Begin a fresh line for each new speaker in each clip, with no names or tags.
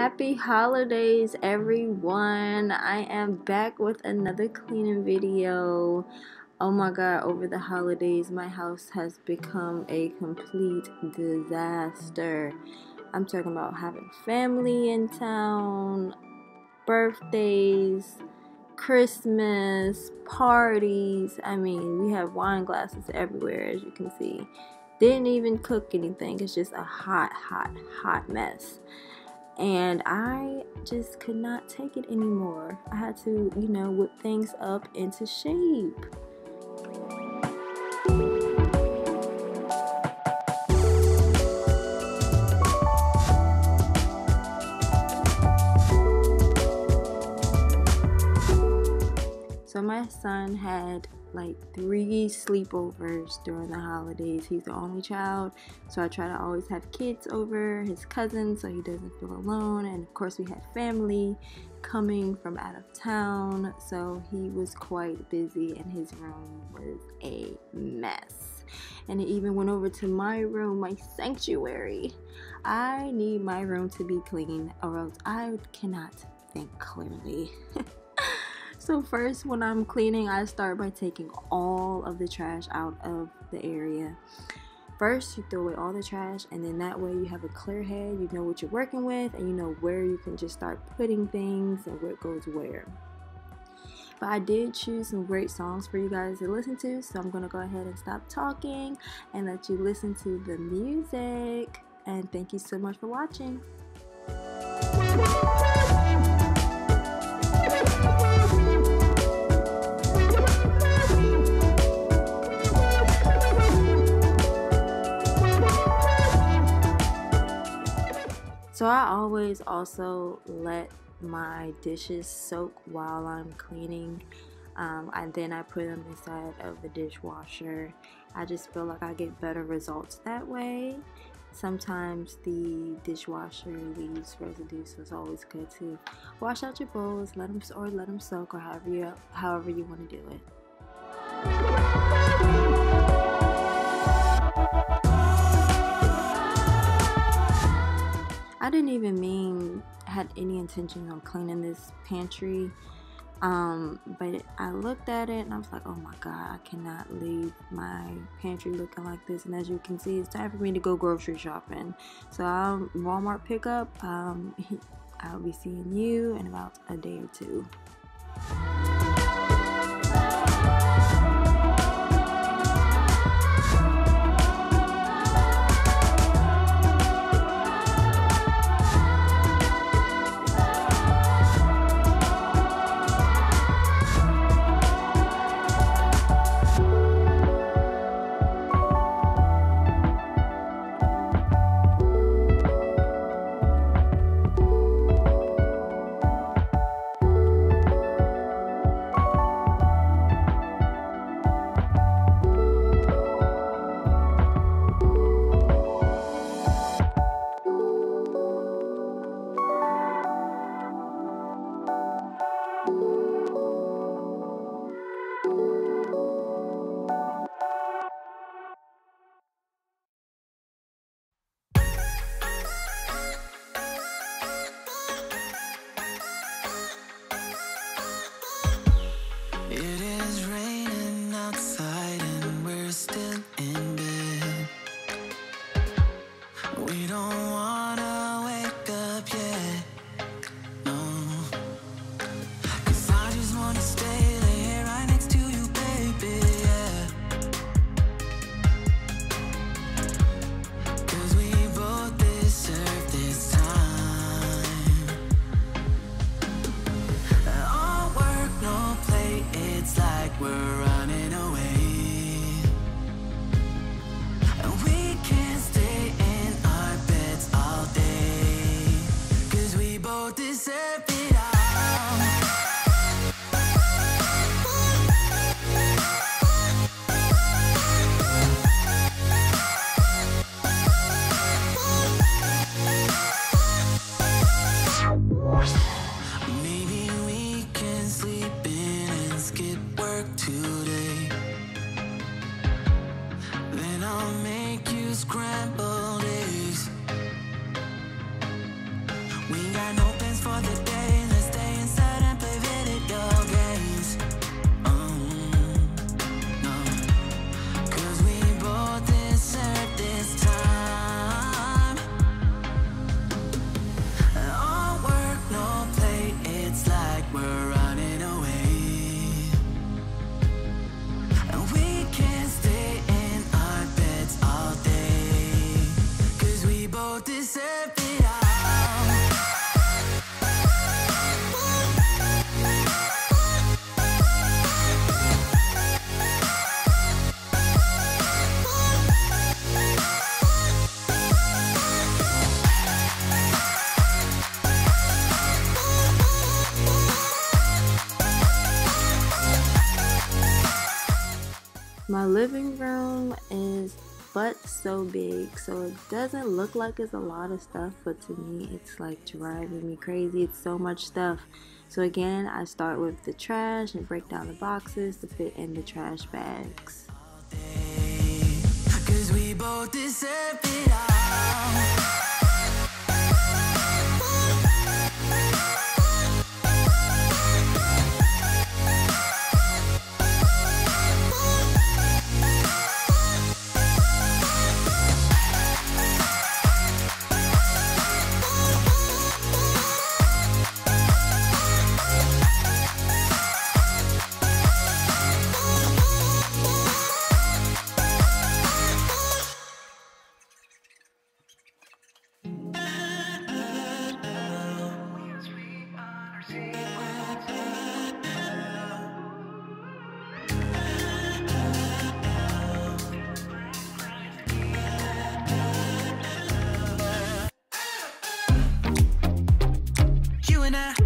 Happy holidays, everyone. I am back with another cleaning video. Oh my god, over the holidays, my house has become a complete disaster. I'm talking about having family in town, birthdays, Christmas, parties. I mean, we have wine glasses everywhere, as you can see. Didn't even cook anything. It's just a hot mess. And I just could not take it anymore. I had to, whip things up into shape. So my son had like 3 sleepovers during the holidays. He's the only child, so I try to always have kids over, his cousins, so he doesn't feel alone. And of course we had family coming from out of town, so he was quite busy and his room was a mess. And it even went over to my room, my sanctuary. I need my room to be clean or else I cannot think clearly. So first, when I'm cleaning, I start by taking all of the trash out of the area. First, you throw away all the trash, and then that way you have a clear head. You know what you're working with, and you know where you can just start putting things and what goes where. But I did choose some great songs for you guys to listen to, so I'm going to go ahead and stop talking and let you listen to the music. And thank you so much for watching. So I always also let my dishes soak while I'm cleaning, and then I put them inside of the dishwasher. I just feel like I get better results that way. Sometimes the dishwasher leaves residue, so it's always good to wash out your bowls, let them soak, or however you want to do it. I didn't even had any intention on cleaning this pantry, but I looked at it and I was like, oh my god, I cannot leave my pantry looking like this. And as you can see, it's time for me to go grocery shopping. So Walmart pickup, I'll be seeing you in about a day or two. Maybe we can sleep in and skip work too.
We ain't got no plans for the day. Let's stay inside and play video games. No, 'cause we both deserve this time. All work, no play. It's like we're running away. And we can't stay in our beds all day. 'Cause we both deserve it all.
My living room is but so big, so it doesn't look like it's a lot of stuff, but to me it's like driving me crazy. It's so much stuff. So again, I start with the trash and break down the boxes to fit in the trash bags.
'Cause we both deserve it all.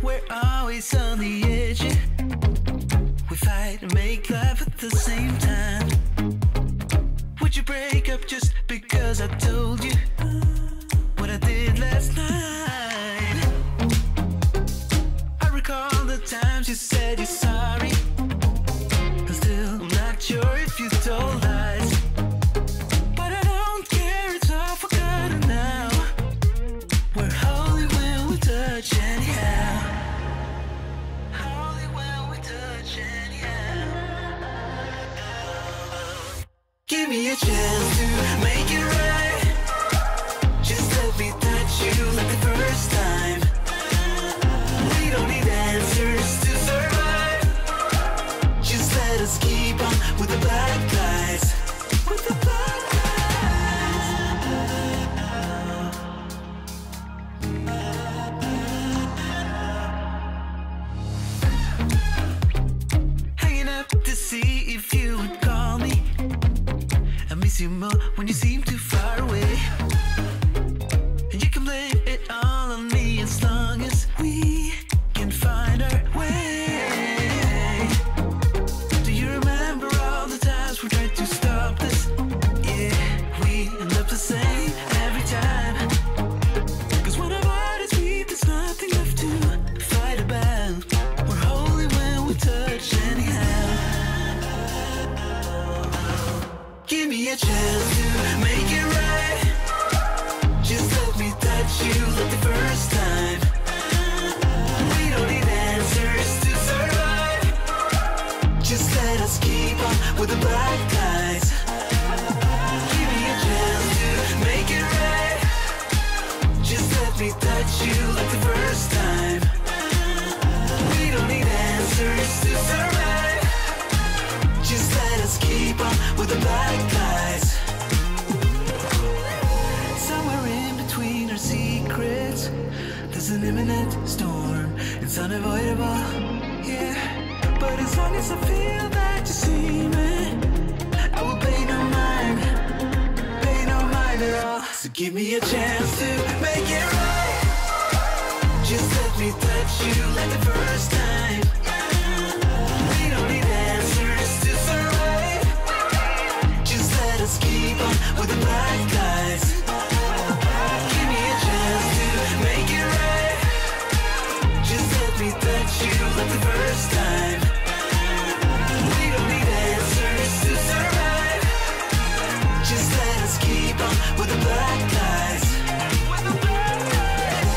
We're always on the edge. We fight and make love at the same time. Would you break up just because I told you what I did last night? I recall the times you said you're sorry. I'm still not sure if you told lies, but I don't care, it's all forgotten now. We're holy when we touch anyhow. Give me a chance to make it right. Just let me touch you like the first time. We don't need answers to survive. Just let us keep on with the black guys. With the black guys. Hanging up to see if you would call me. I miss you more when you seem too far away. And you can blame it all on me as long as we can find our way. Do you remember all the times we tried to stop this? Yeah, we end up the same every time. 'Cause when our bodies beat, there's nothing left to fight about. We're holy when we touch anyhow. Give me a chance to make it right. Just let me touch you like the first time. We don't need answers to survive. Just let us keep on with the black guys. Give me a chance to make it right. Just let me touch you like the first time. We don't need answers to survive. Just let us keep on with the black guys. Somewhere in between our secrets, there's an imminent storm. It's unavoidable, yeah. But as long as I feel that you see me, I will pay no mind at all. So give me a chance to make it right. Just let me touch you like the first time. We don't need answers to survive. Just let us keep on with the black guys. Give me a chance to make it right. Just let me touch you like the first time. We don't need answers to survive. Just let us keep on with the black guys. With the black guys.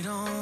don't